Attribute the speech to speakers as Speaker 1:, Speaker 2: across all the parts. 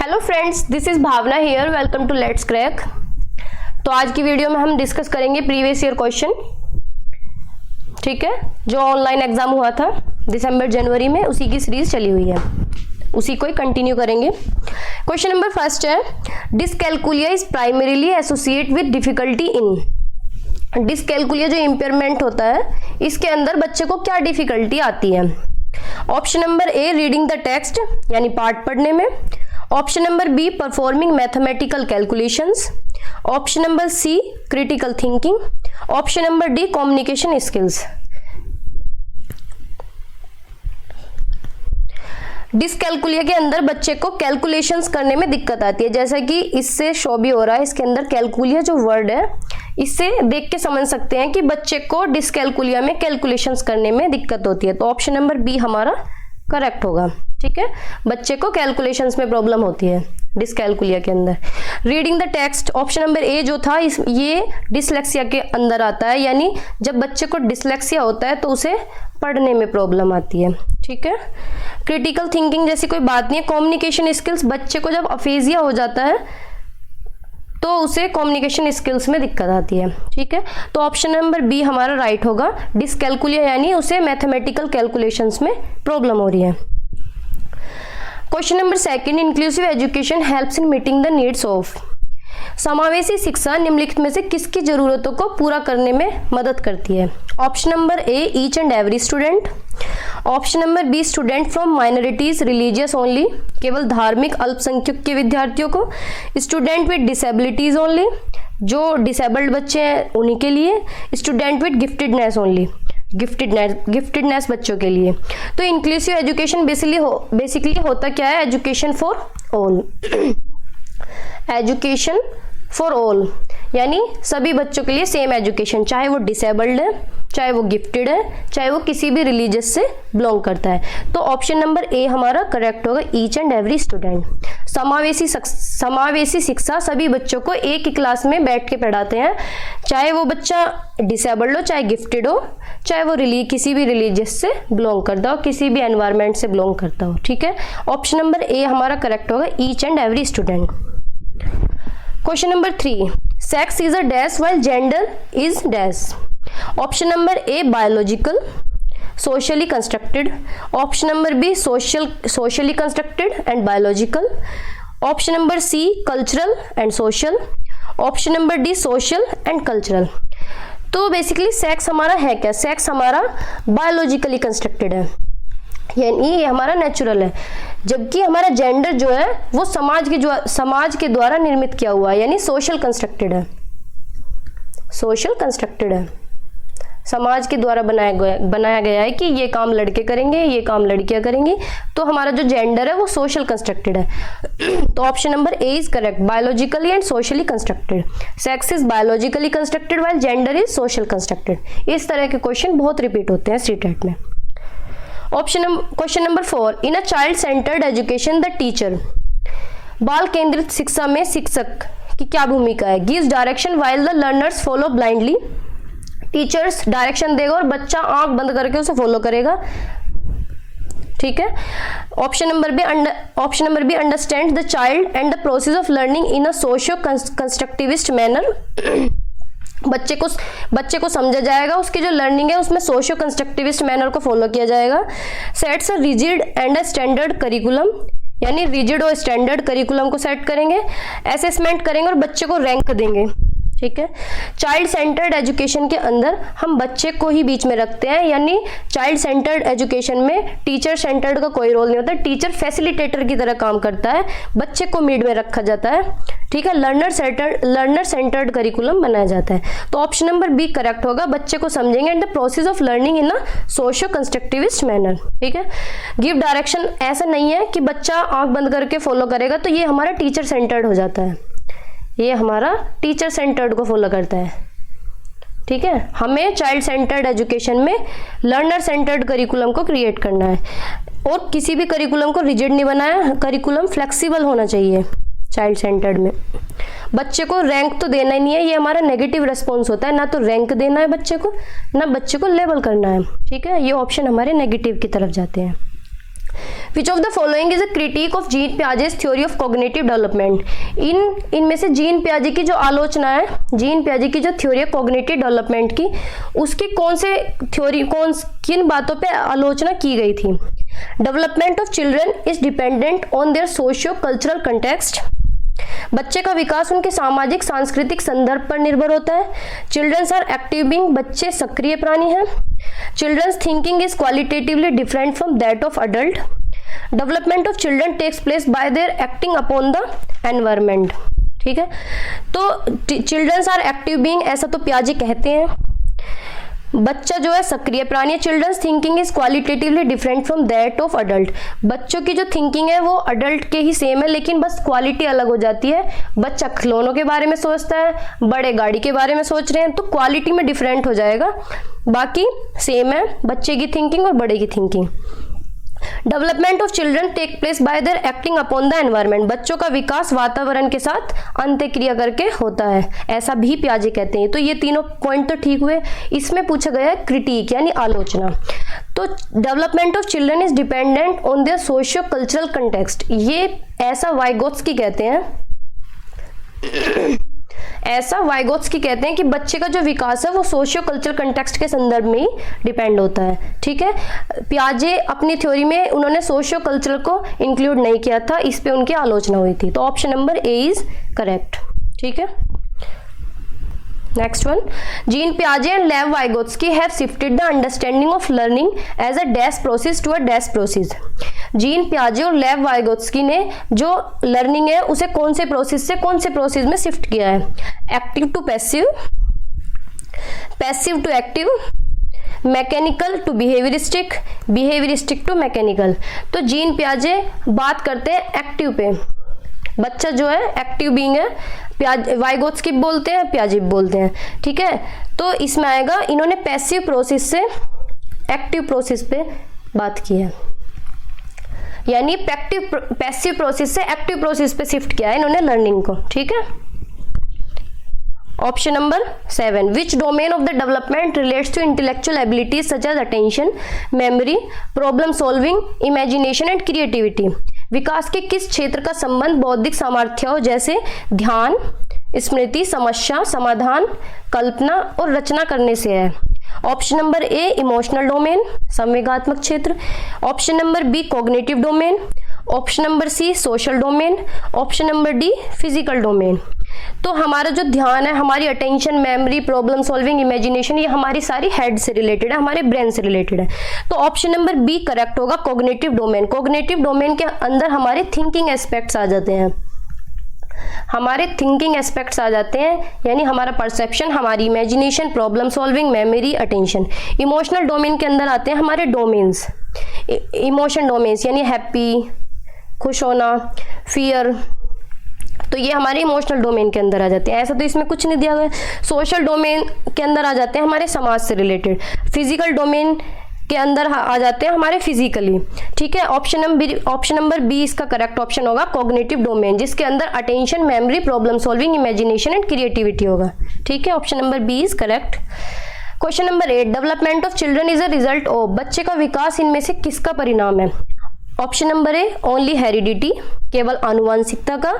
Speaker 1: Hello friends, this is Bhavna here. Welcome to let's crack. तो आज की वीडियो में हम डिस्कस करेंगे प्रीवियस ईयर क्वेश्चन, ठीक है, जो ऑनलाइन एग्जाम हुआ था दिसंबर जनवरी में, उसी की सीरीज चली हुई है, उसी को ही कंटिन्यू करेंगे। क्वेश्चन नंबर फर्स्ट है, dyscalculia is primarily associate with difficulty in. Dyscalculia जो इम्पेयरमेंट होता है, इसके अंदर बच्चे को क्या डिफिकल्टी आती है? Option number A, reading the text यानी पाठ पढ़ने में। Option number B, performing mathematical calculations. Option number C, critical thinking. Option number D, communication skills. Dyscalculia के अंदर बच्चे को कैलकुलेशंस करने में दिक्कत आती है, जैसा कि इससे शो भी हो रहा है। इसके अंदर कैलकुलिया जो वर्ड है, इससे देख के समझ सकते हैं कि बच्चे को डिसकैलकुलिया में कैलकुलेशंस करने में दिक्कत होती है। तो ऑप्शन नंबर बी हमारा करेक्ट होगा, ठीक है। बच्चे को कैलकुलेशंस में प्रॉब्लम होती है डिसकैलकुलिया के अंदर। Reading the text, option number ए जो था, ये डिसलेक्सिया के अंदर आता है, यानी जब बच्चे को डिसलेक्सिया होता है तो उसे पढ़ने में प्रॉब्लम आती है, ठीक है। क्रिटिकल थिंकिंग जैसी कोई बात नहीं है। कम्युनिकेशन स्किल्स, बच्चे को जब अफेजिया हो जाता है तो उसे कम्युनिकेशन स्किल्स में दिक्कत आती है, ठीक है। तो ऑप्शन नंबर बी हमारा राइट होगा। डिसकैलकुलिया यानी उसे मैथमेटिकल कैलकुलेशंस में प्रॉब्लम हो रही है। Question number second, inclusive education helps in meeting the needs of. समावेशी शिक्षा निम्नलिखित में से किसकी जरूरतों को पूरा करने में मदद करती है? Option number A, each and every student. Option number B, student from minorities religious only, केवल धार्मिक अल्पसंख्यक के विद्यार्थियों को। स्टूडेंट विद डिसेबिलिटीज ओनली, जो डिसेबल्ड बच्चे हैं उन्हीं के लिए। Student with giftedness only, giftedness बच्चों के लिए। तो इंक्लूसिव एजुकेशन बेसिकली होता क्या है? Education for all. Education for all यानी सभी बच्चों के लिए सेम एजुकेशन, चाहे वो डिसेबल्ड है, चाहे वो गिफ्टेड है, चाहे वो किसी भी रिलीजियस से बिलोंग करता है। तो ऑप्शन नंबर ए हमारा करेक्ट होगा, ईच एंड एवरी स्टूडेंट। समावेशी शिक्षा सभी बच्चों को एक ही क्लास में बैठ के पढ़ाते हैं, चाहे वो बच्चा डिसेबल्ड हो, चाहे गिफ्टेड हो, चाहे वो किसी भी रिलीजियस से बिलोंग करता हो, किसी भी एनवायरमेंट से बिलोंग करता हो, ठीक है। ऑप्शन नंबर ए हमारा करेक्ट होगा, each and every student. Question number 3, sex is a dash while gender is dash. Option number A, biological, socially constructed. Option number B, socially constructed and biological. Option number C, cultural and social. Option number D, social and cultural. तो basically sex हमारा है क्या? Sex हमारा biologically constructed है, यानी ये हमारा natural है, जबकि हमारा जेंडर जो है वो समाज के द्वारा निर्मित किया हुआ है, यानी सोशल कंस्ट्रक्टेड है। सोशल कंस्ट्रक्टेड है, समाज के द्वारा बनाया गया है कि ये काम लड़के करेंगे, ये काम लड़कियां करेंगी। तो हमारा जो जेंडर है वो सोशल कंस्ट्रक्टेड है। तो option number A is correct, biologically and socially constructed. Sex is biologically constructed while gender is social constructed. इस तरह के क्वेश्चन बहुत रिपीट होते हैं सीटेट में। Question number 4, in a child centred education the teacher. बाल केंद्रित शिक्षा में शिक्षक की क्या भूमिका है? Gives direction while the learners follow blindly. Teachers direction देगा और बच्चा आंख बंद करके उसे फॉलो करेगा, ठीक है। Option number B, understand the child and the process of learning in a socio constructivist manner. बच्चे को समझा जाएगा, उसकी जो लर्निंग है उसमें सोशियो कंस्ट्रक्टिविस्ट मैनर को फॉलो किया जाएगा। Sets a rigid and a standard curriculum, यानी रिजिड और स्टैंडर्ड करिकुलम को सेट करेंगे। असेसमेंट करेंगे और बच्चे को रैंक देंगे, ठीक है। चाइल्ड सेंटर्ड एजुकेशन के अंदर हम बच्चे को ही बीच में रखते हैं, यानी चाइल्ड सेंटर्ड एजुकेशन में टीचर सेंटर्ड का कोई रोल नहीं होता। टीचर फैसिलिटेटर की तरह काम करता है, बच्चे को मिड में रखा जाता है, ठीक है। लर्नर सेंटर्ड करिकुलम बनाया जाता है। तो ऑप्शन नंबर बी करेक्ट होगा, बच्चे को समझेंगे and the process of learning in a socio constructivist manner, ठीक है। गिव डायरेक्शन, ऐसा नहीं है कि बच्चा आंख बंद करके फॉलो करेगा, तो ये हमारा टीचर सेंटर्ड हो जाता है, ये हमारा टीचर सेंटर्ड को फॉलो करता है, ठीक है। हमें चाइल्ड सेंटर्ड एजुकेशन में लर्नर सेंटर्ड करिकुलम को क्रिएट करना है, और किसी भी करिकुलम को रिजिड नहीं बनाया, करिकुलम फ्लेक्सिबल होना चाहिए चाइल्ड सेंटर्ड में। बच्चे को रैंक तो देना ही नहीं है, ये हमारा नेगेटिव रेस्पॉन्स होता है, ना तो रैंक देना है बच्चे को, ना बच्चे को लेबल करना है, ठीक है। ये ऑप्शन हमारे नेगेटिव की तरफ जाते हैं। Which of the following is a critique of Jean Piaget's theory of cognitive development. इनमें से जीन पियाजे की जो आलोचना है, जीन पियाजे की जो थ्योरी है कॉग्निटिव डेवलपमेंट की, उसकी कौन से थ्योरी, किन बातों पे आलोचना की गई थी। Development of children is dependent on their socio cultural context. बच्चे का विकास उनके सामाजिक सांस्कृतिक संदर्भ पर निर्भर होता है। चिल्ड्रंस आर एक्टिव बीइंग, बच्चे सक्रिय प्राणी हैं। Children's thinking is qualitatively different from that of adult. Development of children takes place by their acting upon the environment. ठीक है, तो चिल्ड्रंस आर एक्टिव बीइंग ऐसा तो पियाजे कहते हैं। बच्चा जो है सक्रिय प्राणी है। Children's thinking is qualitatively different from that of adult. बच्चों की जो थिंकिंग है वो अडल्ट के ही सेम है, लेकिन बस क्वालिटी अलग हो जाती है। बच्चा खिलौनों के बारे में सोचता है, बड़े गाड़ी के बारे में सोच रहे हैं, तो क्वालिटी में डिफरेंट हो जाएगा, बाकी सेम है बच्चे की थिंकिंग और बड़े की thinking. Development of children take place by their acting upon the environment. बच्चों का विकास वातावरण के साथ अंतःक्रिया करके होता है, ऐसा भी पियाजे कहते हैं। तो ये तीनों पॉइंट तो ठीक हुए। इसमें पूछा गया है क्रिटिक यानी आलोचना। तो development of children is dependent on their socio cultural context. ये ऐसा वाइगोत्स्की कहते हैं, ऐसा वाइगोत्स्की कहते हैं कि बच्चे का जो विकास है वो सोशियो कल्चरल कंटेक्स्ट के संदर्भ में ही डिपेंड होता है। ठीक है, पियाजे अपनी थ्योरी में उन्होंने सोशियो कल्चरल को इंक्लूड नहीं किया था, इस पे उनकी आलोचना हुई थी। तो option number A is correct. ठीक है, नेक्स्ट वन, जीन पियाजे and Lev Vygotsky have shifted the understanding of learning as a dash process to a dash process. Jean पियाजे और लेव वाइगोत्स्की ने जो लर्निंग है उसे कौन से प्रोसेस से कौन से प्रोसेस में शिफ्ट किया है। Active to passive, passive to active, mechanical to behaviouristic, behaviouristic to mechanical. तो जीन पियाजे बात करते हैं एक्टिव पे, बच्चा जो है एक्टिव बीइंग है, वाइगोत्स्की बोलते हैं, पियाजे बोलते हैं। ठीक है, तो इसमें आएगा इन्होंने पैसिव प्रोसेस से एक्टिव प्रोसेस पे बात की है, यानी पैसिव प्रोसेस से एक्टिव प्रोसेस पे शिफ्ट किया है इन्होंने लर्निंग को। ठीक है, option number 7, which domain of the development relates to intellectual abilities such as attention, memory, problem solving, imagination and creativity. विकास के किस क्षेत्र का संबंध बौद्धिक सामर्थ्यों जैसे ध्यान, स्मृति, समस्या समाधान, कल्पना और रचना करने से है। Option number A emotional domain, संवेगात्मक क्षेत्र। Option number B cognitive domain. Option number C social domain. Option number D physical domain. तो हमारा जो ध्यान है, हमारी attention, memory, problem solving, imagination, ये हमारी सारी हेड से रिलेटेड है, हमारे ब्रेन से रिलेटेड है। तो ऑप्शन नंबर बी करेक्ट होगा, कॉग्निटिव डोमेन। कॉग्निटिव डोमेन के अंदर हमारे थिंकिंग एस्पेक्ट्स आ जाते हैं, हमारे थिंकिंग एस्पेक्ट्स आ जाते हैं, यानी हमारा परसेप्शन, हमारी imagination, problem solving, memory, attention. Emotional domain के अंदर आते हैं हमारे डोमेन्स, इमोशन डोमेन्स यानी हैप्पी, खुश होना, फियर, तो ये हमारे इमोशनल डोमेन के अंदर आ जाते हैं। ऐसा तो इसमें कुछ नहीं दिया गया। सोशल डोमेन के अंदर आ जाते हैं हमारे समाज से रिलेटेड। फिजिकल डोमेन के अंदर आ जाते हैं हमारे फिजिकली। ठीक है, ऑप्शन नंबर बी इसका करेक्ट ऑप्शन होगा, कॉग्निटिव डोमेन, जिसके अंदर attention, memory, problem solving, imagination and creativity होगा। ठीक है, option number B is correct. Question number 8, development of children is a result of. बच्चे का विकास इनमें से किसका परिणाम है। Option number A only heredity, केवल आनुवंशिकता का।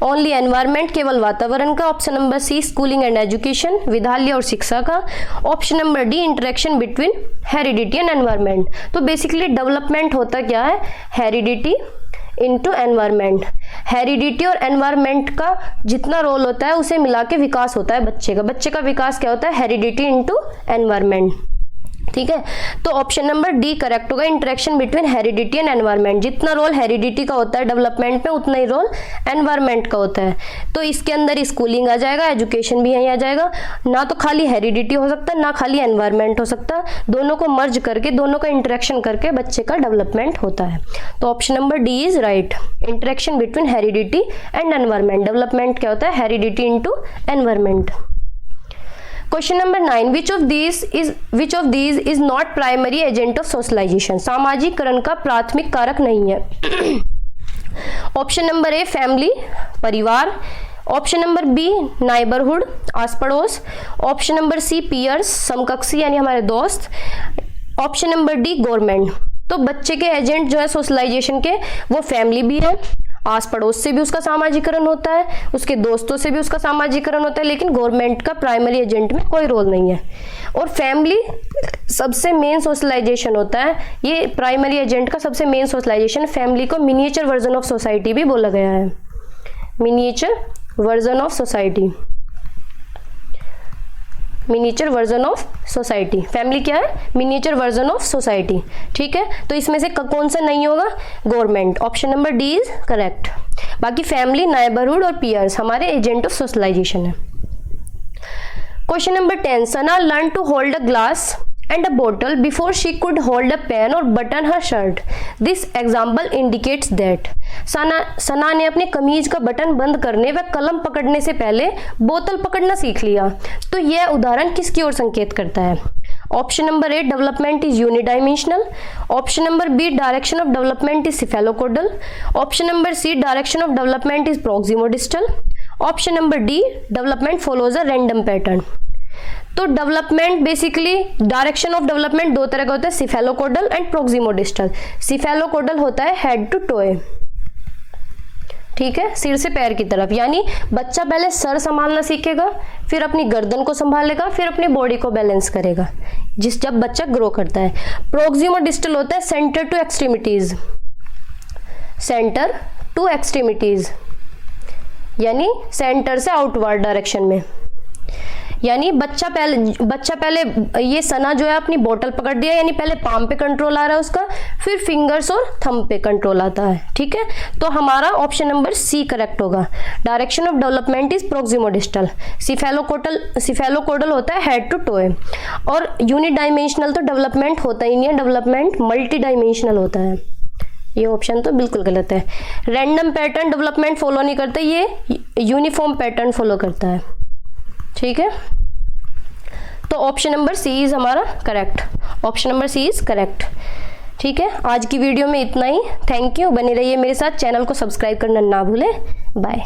Speaker 1: ओनली एनवायरनमेंट, केवल वातावरण का। Option number C schooling and education, विद्यालय और शिक्षा का। Option number D interaction between heredity and environment. तो बेसिकली डेवलपमेंट होता क्या है, हेरिडिटी इनटू एनवायरनमेंट। हेरिडिटी और एनवायरनमेंट का जितना रोल होता है उसे मिला के विकास होता है बच्चे का। बच्चे का विकास क्या होता है, हेरिडिटी इनटू एनवायरनमेंट। ठीक है, तो ऑप्शन नंबर डी करेक्ट होगा, interaction between heredity and environment. जितना रोल हेरिडिटी का होता है डेवलपमेंट में, उतना ही रोल एनवायरनमेंट का होता है। तो इसके अंदर स्कूलिंग आ जाएगा, एजुकेशन भी यहीं आ जाएगा। ना तो खाली हेरिडिटी हो सकता है, ना खाली एनवायरनमेंट हो सकता, दोनों को मर्ज करके, दोनों का इंटरेक्शन करके बच्चे का डेवलपमेंट होता है। तो option number D is right, interaction between heredity and environment. Development क्या होता है, heredity into environment. Question number 9, which of these is not primary agent of socialisation. सामाजिकरण का प्राथमिक कारक नहीं है। ऑप्शन नंबर ए फैमिली, परिवार। ऑप्शन नंबर बी नाइबरहुड, आस पड़ोस। ऑप्शन नंबर सी पीयर्स, समकक्षी यानी हमारे दोस्त। Option number D government. तो बच्चे के एजेंट जो है सोशलाइजेशन के, वो फैमिली भी है, आस पड़ोस से भी उसका सामाजिकरण होता है, उसके दोस्तों से भी उसका सामाजिकरण होता है, लेकिन गवर्नमेंट का प्राइमरी एजेंट में कोई रोल नहीं है। और फैमिली सबसे मेन सोशलाइजेशन होता है, ये प्राइमरी एजेंट का सबसे मेन सोशलाइजेशन। फैमिली को मिनिएचर वर्जन ऑफ सोसाइटी भी बोला गया है, miniature version of society, miniature version of society. Family क्या है? Miniature version of society. ठीक है, तो इसमें से कौन सा नहीं होगा? Government. Option number D is correct. बाकी फैमिली, नेबरहुड और पीयर्स हमारे एजेंट ऑफ सोशलाइजेशन है। Question number 10, Sana learn to hold a glass and a bottle before she could hold a pen or button her shirt. This example indicates that सना ने अपने कमीज का button बंद करने व कलम पकड़ने से पहले बोतल पकड़ना सीख लिया। तो यह उदाहरण किसकी ओर संकेत करता है? Option number A, development is unidimensional. Option number B, direction of development is cephalocaudal. Option number C, direction of development is proximodistal. Option number D, development follows a random pattern. तो development basically, direction of development दो तरह का होता है, सिफेलोकोडल and प्रोक्सिमोडिस्टल। Cephalocaudal होता है head to टोए, ठीक है, सिर से पैर की तरफ, यानी बच्चा पहले सर संभालना सीखेगा, फिर अपनी गर्दन को संभालेगा, फिर अपनी बॉडी को बैलेंस करेगा जब बच्चा ग्रो करता है। प्रोक्सिमोडिस्टल होता है centre to extremities, centre to extremities, यानी सेंटर से आउटवर्ड डायरेक्शन में। यानी बच्चा पहले ये सना जो है अपनी बोतल पकड़ दिया, यानी पहले पाम पे कंट्रोल आ रहा है उसका, फिर फिंगर्स और थंब पे कंट्रोल आता है। ठीक है, तो हमारा ऑप्शन नंबर सी करेक्ट होगा। Direction of development is proximodistal. Cephalocaudal होता है हेड टू टोए। और यूनिडायमेंशनल तो डेवलपमेंट होता ही नहीं है, डेवलपमेंट मल्टी डायमेंशनल होता है। ये ऑप्शन तो बिल्कुल गलत है। रैंडम पैटर्न डेवलपमेंट फॉलो नहीं करता, ये यूनिफॉर्म पैटर्न फॉलो करता है। ठीक है, तो ऑप्शन नंबर सी इज हमारा correct, option number C is correct. ठीक है, आज की वीडियो में इतना ही। थैंक यू, बने रहिए मेरे साथ, चैनल को सब्सक्राइब करना ना भूलें। बाय।